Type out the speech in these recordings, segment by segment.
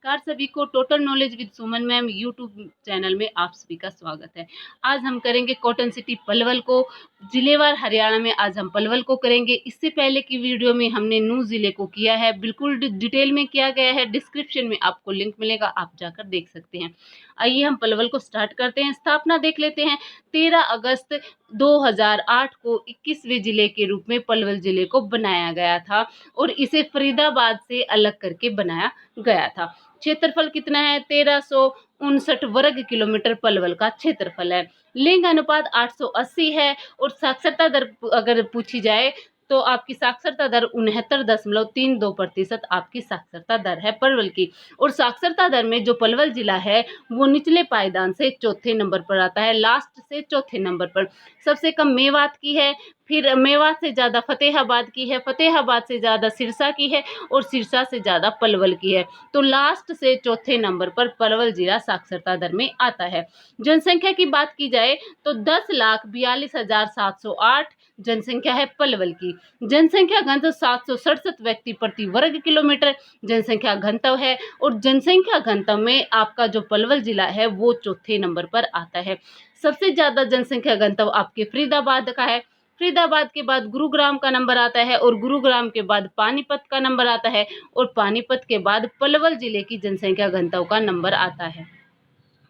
नमस्कार सभी को। Total knowledge with Suman ma'am YouTube channel में आप सभी का स्वागत है। आज हम करेंगे कॉटन सिटी पलवल को, जिलेवार हरियाणा में आज हम पलवल को करेंगे। इससे पहले की वीडियो में हमने नूह जिले को किया है, बिल्कुल डिटेल में किया गया है। डिस्क्रिप्शन में आपको लिंक मिलेगा, आप जाकर देख सकते हैं। आइए हम पलवल को स्टार्ट करते हैं। स्थापना देख लेते हैं। 13 अगस्त 2008 को 21वें जिले के रूप में पलवल जिले को बनाया गया था और इसे फरीदाबाद से अलग करके बनाया गया था। क्षेत्रफल कितना है? 1359 वर्ग किलोमीटर पलवल का क्षेत्रफल है। लिंग अनुपात 880 है और साक्षरता दर अगर पूछी जाए तो आपकी साक्षरता दर 69.32% आपकी साक्षरता दर है पलवल की। और साक्षरता दर में जो पलवल जिला है वो निचले पायदान से चौथे नंबर पर आता है, लास्ट से चौथे नंबर पर। सबसे कम मेवात की है, फिर मेवात से ज्यादा फतेहाबाद की है, फतेहाबाद से ज्यादा सिरसा की है और सिरसा से ज्यादा पलवल की है। तो लास्ट से चौथे नंबर पर पलवल जिला साक्षरता दर में आता है। जनसंख्या की बात की जाए तो 10,42,708 जनसंख्या है पलवल की। जनसंख्या घनत्व 767 व्यक्ति प्रति वर्ग किलोमीटर जनसंख्या घनत्व है और जनसंख्या घनत्व में आपका जो पलवल जिला है वो चौथे नंबर पर आता है। सबसे ज्यादा जनसंख्या घनत्व आपके फरीदाबाद का है। फरीदाबाद के बाद गुरुग्राम का नंबर आता है और गुरुग्राम के बाद पानीपत का नंबर आता है और पानीपत के बाद पलवल जिले की जनसंख्या घनत्व का नंबर आता है।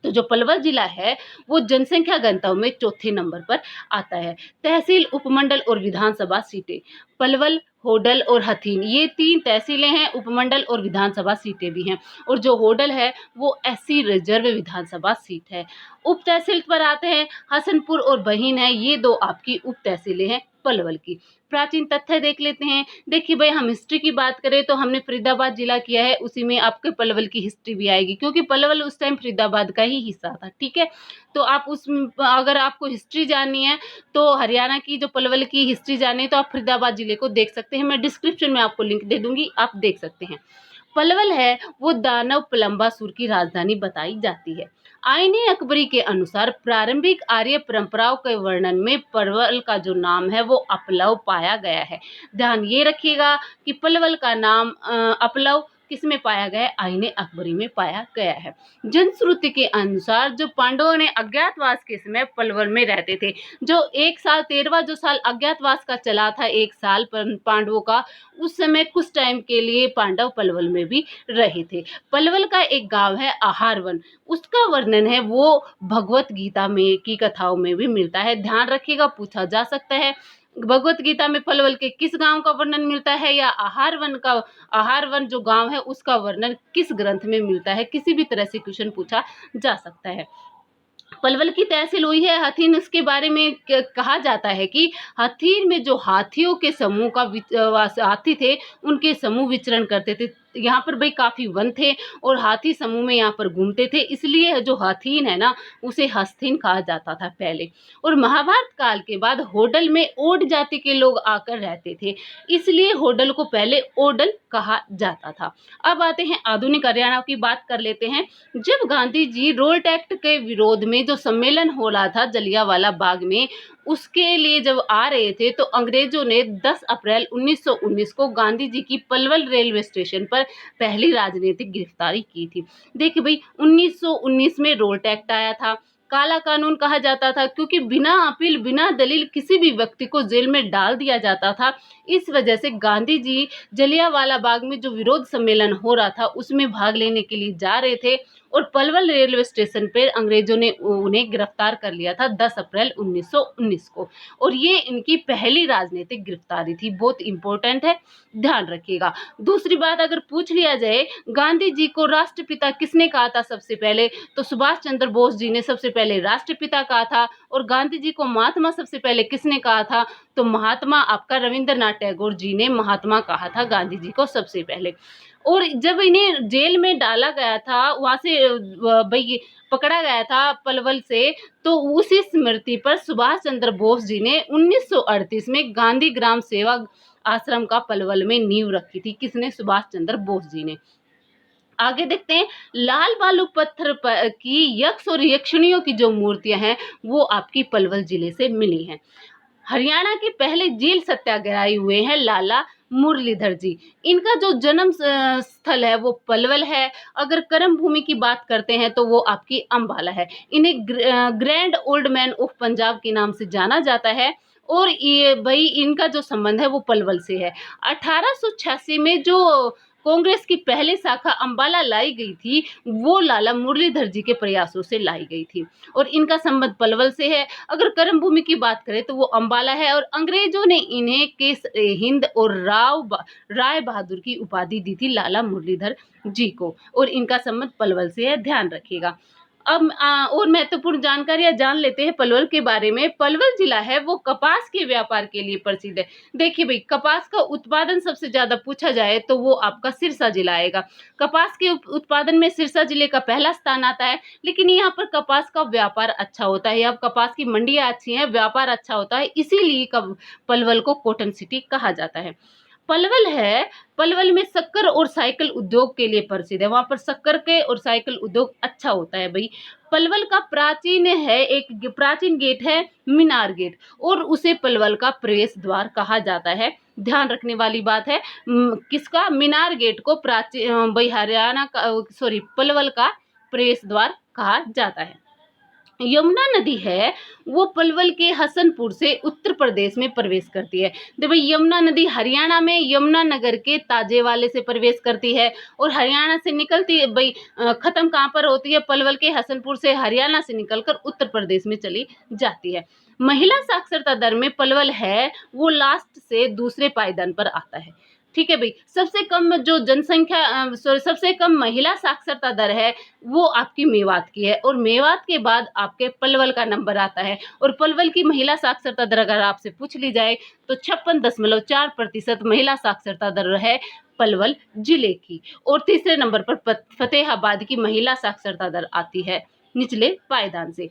तो जो पलवल जिला है वो जनसंख्या घनत्व में चौथे नंबर पर आता है। तहसील, उपमंडल और विधानसभा सीटें, पलवल, होडल और हथीन, ये 3 तहसीलें हैं। उपमंडल और विधानसभा सीटें भी हैं और जो होडल है वो एससी रिजर्व विधानसभा सीट है। उप तहसील पर आते हैं, हसनपुर और बहीन है, ये 2 आपकी उप तहसीलें हैं पलवल की। प्राचीन तथ्य देख लेते हैं। देखिए भाई, हम हिस्ट्री की बात करें तो हमने फरीदाबाद जिला किया है, उसी में आपके पलवल की हिस्ट्री भी आएगी क्योंकि पलवल उस टाइम फरीदाबाद का ही हिस्सा था। ठीक है, तो आप उस अगर आपको हिस्ट्री जाननी है तो हरियाणा की जो पलवल की हिस्ट्री जाननी है तो आप फरीदाबाद जिले को देख सकते हैं। मैं डिस्क्रिप्शन में आपको लिंक दे दूंगी, आप देख सकते हैं। पलवल है वो दानव पलम्बासुर की राजधानी बताई जाती है। आईने अकबरी के अनुसार प्रारंभिक आर्य परंपराओं के वर्णन में पलवल का जो नाम है वो अपलव पाया गया है। ध्यान ये रखिएगा कि पलवल का नाम अपलव किसमें पाया गया है? आईने अकबरी में पाया गया है। जनश्रुति के अनुसार जो पांडवों ने अज्ञातवास के समय पलवल में रहते थे, जो 1 साल 13वां जो साल अज्ञातवास का चला था, 1 साल पांडवों का, उस समय कुछ टाइम के लिए पांडव पलवल में भी रहे थे। पलवल का एक गांव है आहारवन, उसका वर्णन है वो भगवत गीता में की कथाओं में भी मिलता है। ध्यान रखिएगा, पूछा जा सकता है भगवत गीता में पलवल के किस गांव का वर्णन मिलता है या आहारवन जो गांव है उसका वर्णन किस ग्रंथ में मिलता है, किसी भी तरह से क्वेश्चन पूछा जा सकता है। पलवल की तहसील हुई है हथीन। उसके बारे में कहा जाता है कि हथीन में जो हाथियों के समूह का हाथी थे उनके समूह विचरण करते थे। यहाँ पर भाई काफी वन थे और हाथी समूह में यहाँ पर घूमते थे, इसलिए जो हथीन है ना उसे हस्तीन कहा जाता था पहले। और महाभारत काल के बाद होडल में ओड जाति के लोग आकर रहते थे, इसलिए होडल को पहले ओडल कहा जाता था। अब आते हैं आधुनिक हरियाणा की बात कर लेते हैं। जब गांधी जी रोल्ट एक्ट के विरोध में जो सम्मेलन हो रहा था जलियांवाला बाग में, उसके लिए जब आ रहे थे तो अंग्रेजों ने 10 अप्रैल 1919 को गांधी जी की पलवल रेलवे स्टेशन पर पहली राजनीतिक गिरफ्तारी की थी। देखिए भाई, 1919 में रोल्ट एक्ट आया था, काला कानून कहा जाता था क्योंकि बिना अपील बिना दलील किसी भी व्यक्ति को जेल में डाल दिया जाता था। इस वजह से गांधी जी जलियांवाला बाग में जो विरोध सम्मेलन हो रहा था उसमें भाग लेने के लिए जा रहे थे और पलवल रेलवे स्टेशन पर अंग्रेजों ने उन्हें गिरफ्तार कर लिया था 10 अप्रैल 1919 को। और ये इनकी पहली राजनीतिक गिरफ्तारी थी, बहुत इंपॉर्टेंट है, ध्यान रखिएगा। दूसरी बात अगर पूछ लिया जाए गांधी जी को राष्ट्रपिता किसने कहा था सबसे पहले, तो सुभाष चंद्र बोस जी ने सबसे पहले राष्ट्रपिता कहा था। और गांधी जी को महात्मा सबसे पहले किसने कहा था, तो महात्मा आपका रविंद्रनाथ टैगोर जी ने महात्मा कहा था गांधी जी को सबसे पहले। और जब इन्हें जेल में डाला गया था, वहां से भाई पकड़ा गया था पलवल से, तो उसी स्मृति पर सुभाष चंद्र बोस जी ने 1938 में गांधी ग्राम सेवा आश्रम का पलवल में नींव रखी थी। किसने? सुभाष चंद्र बोस जी ने। आगे देखते हैं, लाल बालू पत्थर की यक्ष और यक्षिणियों की जो मूर्तियां हैं वो आपकी पलवल जिले से मिली हैं। हरियाणा के पहले जेल सत्याग्रही हुए हैं लाला मुरलीधर जी। इनका जो जन्म स्थल है वो पलवल है। अगर कर्म भूमि की बात करते हैं तो वो आपकी अम्बाला है। इन्हें grand old man of Punjab के नाम से जाना जाता है और ये भाई इनका जो संबंध है वो पलवल से है। 1886 में जो कांग्रेस की पहली शाखा अम्बाला लाई गई थी वो लाला मुरलीधर जी के प्रयासों से लाई गई थी और इनका संबंध पलवल से है। अगर कर्म भूमि की बात करें तो वो अम्बाला है और अंग्रेजों ने इन्हें केस हिंद और राय बहादुर की उपाधि दी थी लाला मुरलीधर जी को और इनका संबंध पलवल से है, ध्यान रखिएगा। अब और महत्वपूर्ण जानकारियां जान लेते हैं पलवल के बारे में। पलवल जिला है वो कपास के व्यापार के लिए प्रसिद्ध है। देखिए भाई, कपास का उत्पादन सबसे ज्यादा पूछा जाए तो वो आपका सिरसा जिला आएगा। कपास के उत्पादन में सिरसा जिले का पहला स्थान आता है, लेकिन यहाँ पर कपास का व्यापार अच्छा होता है। यहाँ कपास की मंडियां अच्छी हैं, व्यापार अच्छा होता है, इसीलिए पलवल को कॉटन सिटी कहा जाता है। पलवल है, पलवल में शक्कर और साइकिल उद्योग के लिए प्रसिद्ध है। वहां पर शक्कर के और साइकिल उद्योग अच्छा होता है भाई। पलवल का एक प्राचीन गेट है मीनार गेट और उसे पलवल का प्रवेश द्वार कहा जाता है। ध्यान रखने वाली बात है, किसका? मीनार गेट को प्राचीन भाई हरियाणा का पलवल का प्रवेश द्वार कहा जाता है। यमुना नदी है वो पलवल के हसनपुर से उत्तर प्रदेश में प्रवेश करती है। देखो भाई, यमुना नदी हरियाणा में यमुनानगर के ताजेवाले से प्रवेश करती है और हरियाणा से निकलती है भाई, खत्म कहाँ पर होती है? पलवल के हसनपुर से हरियाणा से निकलकर उत्तर प्रदेश में चली जाती है। महिला साक्षरता दर में पलवल है वो लास्ट से दूसरे पायदान पर आता है। ठीक है भाई, सबसे कम जो सबसे कम महिला साक्षरता दर है वो आपकी मेवात की है और मेवात के बाद आपके पलवल का नंबर आता है। और पलवल की महिला साक्षरता दर अगर आपसे पूछ ली जाए तो 56.4% महिला साक्षरता दर है पलवल जिले की। और तीसरे नंबर पर फतेहाबाद की महिला साक्षरता दर आती है निचले पायदान से।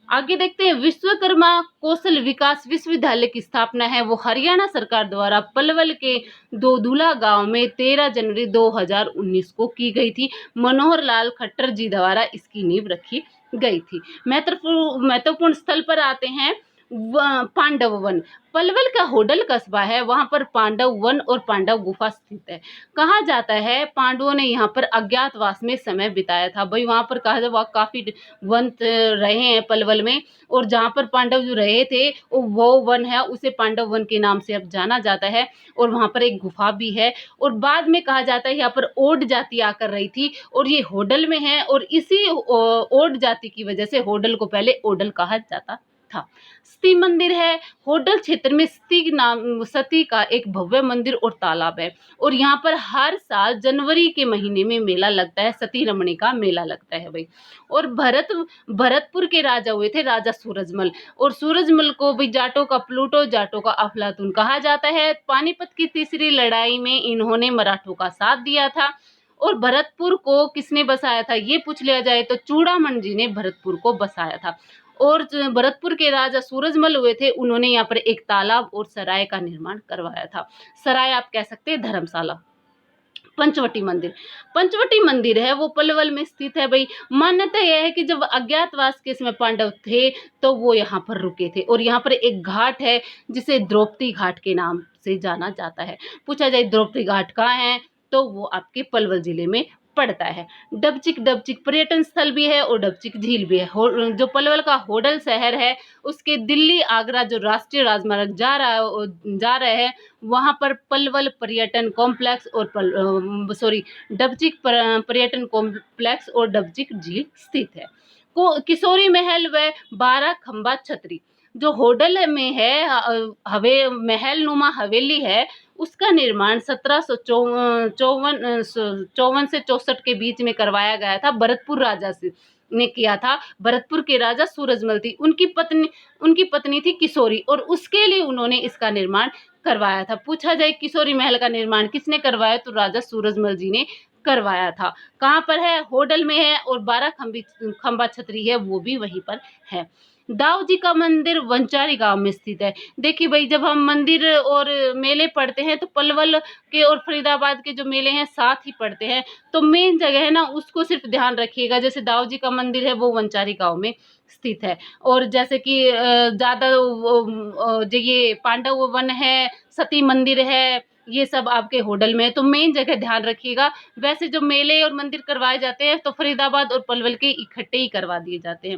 आगे देखते हैं, विश्वकर्मा कौशल विकास विश्वविद्यालय की स्थापना है वो हरियाणा सरकार द्वारा पलवल के दोदुला गांव में 13 जनवरी 2019 को की गई थी। मनोहर लाल खट्टर जी द्वारा इसकी नींव रखी गई थी। महत्वपूर्ण स्थल पर आते हैं, पांडव वन। पलवल का होडल कस्बा है, वहां पर पांडव वन और पांडव गुफा स्थित है। कहा जाता है पांडवों ने यहाँ पर अज्ञातवास में समय बिताया था। भाई वहां पर कहा जाए काफी वन रहे हैं पलवल में और जहाँ पर पांडव जो रहे थे वो वन है, उसे पांडव वन के नाम से अब जाना जाता है और वहां पर एक गुफा भी है। और बाद में कहा जाता है यहाँ पर ओड जाति आकर रही थी और ये होडल में है और इसी ओड जाति की वजह से होडल को पहले ओडल कहा जाता था। सती मंदिर है, होडल क्षेत्र में सती का एक भव्य मंदिर और तालाब है और यहाँ पर हर साल जनवरी के महीने में मेला लगता है, सती रमणी का मेला लगता है भाई। और भरतपुर के राजा हुए थे राजा सूरजमल और सूरजमल को भी जाटों का प्लूटो, जाटों का अफलातून कहा जाता है। पानीपत की तीसरी लड़ाई में इन्होंने मराठों का साथ दिया था। और भरतपुर को किसने बसाया था ये पूछ लिया जाए तो चूड़ामन जी ने भरतपुर को बसाया था। और भरतपुर के राजा सूरजमल हुए थे, उन्होंने यहाँ पर एक तालाब और सराय का निर्माण करवाया था। सराय आप कह सकते हैं धर्मशाला। पंचवटी मंदिर है वो पलवल में स्थित है भाई। मान्यता यह है कि जब अज्ञातवास के समय पांडव थे तो वो यहाँ पर रुके थे और यहाँ पर एक घाट है जिसे द्रौपदी घाट के नाम से जाना जाता है। पूछा जाए द्रौपदी घाट कहाँ है तो वो आपके पलवल जिले में पड़ता है। डबचिक पर्यटन स्थल भी है और डबचिक झील भी है। जो पलवल का होडल शहर है उसके दिल्ली आगरा जो राष्ट्रीय राजमार्ग जा रहे हैं वहां पर पलवल पर्यटन कॉम्प्लेक्स और डबचिक पर्यटन कॉम्प्लेक्स और डबचिक झील स्थित है। किशोरी महल व 12 खंबा छतरी जो होडल में है, महल नुमा हवेली है, उसका निर्माण 1754 से 64 के बीच में करवाया गया था। भरतपुर राजा ने किया था। भरतपुर के राजा सूरजमल थी, उनकी पत्नी थी किशोरी और उसके लिए उन्होंने इसका निर्माण करवाया था। पूछा जाए किशोरी महल का निर्माण किसने करवाया तो राजा सूरजमल जी ने करवाया था। कहाँ पर है? होडल में है और 12 खंबा छतरी है वो भी वहीं पर है। दाऊ जी का मंदिर वंचारी गांव में स्थित है। देखिए भाई, जब हम मंदिर और मेले पढ़ते हैं तो पलवल के और फरीदाबाद के जो मेले हैं साथ ही पढ़ते हैं, तो मेन जगह है ना उसको सिर्फ ध्यान रखिएगा। जैसे दाऊ जी का मंदिर है वो वंचारी गांव में स्थित है और जैसे कि ज्यादा जो ये पांडव वन है, सती मंदिर है, ये सब आपके होडल में है। तो मेन जगह ध्यान रखिएगा। वैसे जो मेले और मंदिर करवाए जाते हैं तो फरीदाबाद और पलवल के इकट्ठे ही करवा दिए जाते हैं।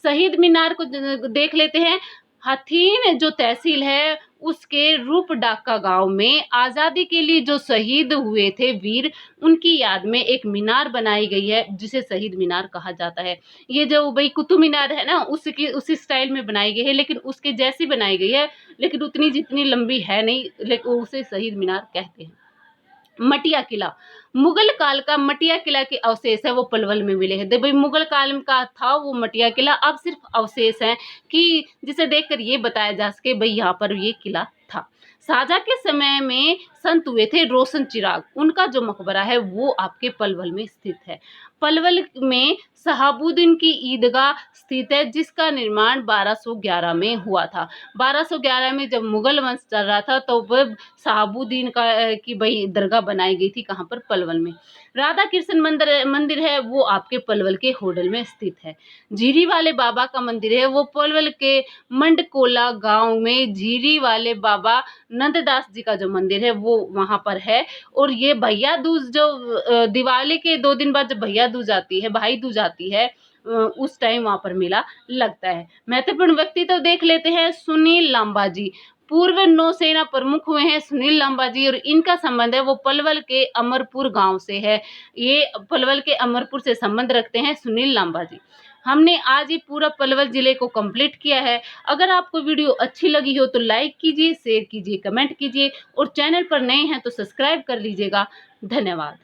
शहीद मीनार को देख लेते हैं। हथीन जो तहसील है उसके रूपडाका गांव में आजादी के लिए जो शहीद हुए थे वीर, उनकी याद में एक मीनार बनाई गई है जिसे शहीद मीनार कहा जाता है। ये जो भाई कुतुब मीनार है ना, उसकी उसी स्टाइल में बनाई गई है, लेकिन उसके जैसी बनाई गई है, लेकिन उतनी जितनी लंबी है नहीं, लेकिन उसे शहीद मीनार कहते हैं। मटिया किला, मुगल काल का मटिया किला के अवशेष है वो पलवल में मिले हैं। देखो भाई मुगल काल का था वो मटिया किला, अब सिर्फ अवशेष हैं कि जिसे देखकर ये बताया जा सके भाई यहाँ पर ये किला था। शाहजहां के समय में संत हुए थे रोशन चिराग, उनका जो मकबरा है वो आपके पलवल में स्थित है। पलवल में शहाबुद्दीन की ईदगाह स्थित है जिसका निर्माण 1211 में हुआ था। 1211 में जब मुगल वंश चल रहा था तो वह शहाबुद्दीन की भाई दरगाह बनाई गई थी, कहाँ पर, पलवल में। राधा कृष्ण मंदिर है वो आपके पलवल के होडल में स्थित है। झीरी वाले बाबा का मंदिर है वो पलवल के मंडकोला गांव में झीरी वाले बाबा नंददास जी का जो मंदिर है वो वहां पर है। और ये भैया दूज जो दिवाली के 2 दिन बाद जब भैया दूज आती है, भाई दूज आती है, उस टाइम वहां पर मेला लगता है। महत्वपूर्ण व्यक्ति तो देख लेते हैं। सुनील लांबा जी पूर्व नौसेना प्रमुख हुए हैं सुनील लांबा जी, और इनका संबंध है वो पलवल के अमरपुर गांव से है। ये पलवल के अमरपुर से संबंध रखते हैं सुनील लांबा जी। हमने आज ये पूरा पलवल जिले को कंप्लीट किया है। अगर आपको वीडियो अच्छी लगी हो तो लाइक कीजिए, शेयर कीजिए, कमेंट कीजिए, और चैनल पर नए हैं तो सब्सक्राइब कर लीजिएगा। धन्यवाद।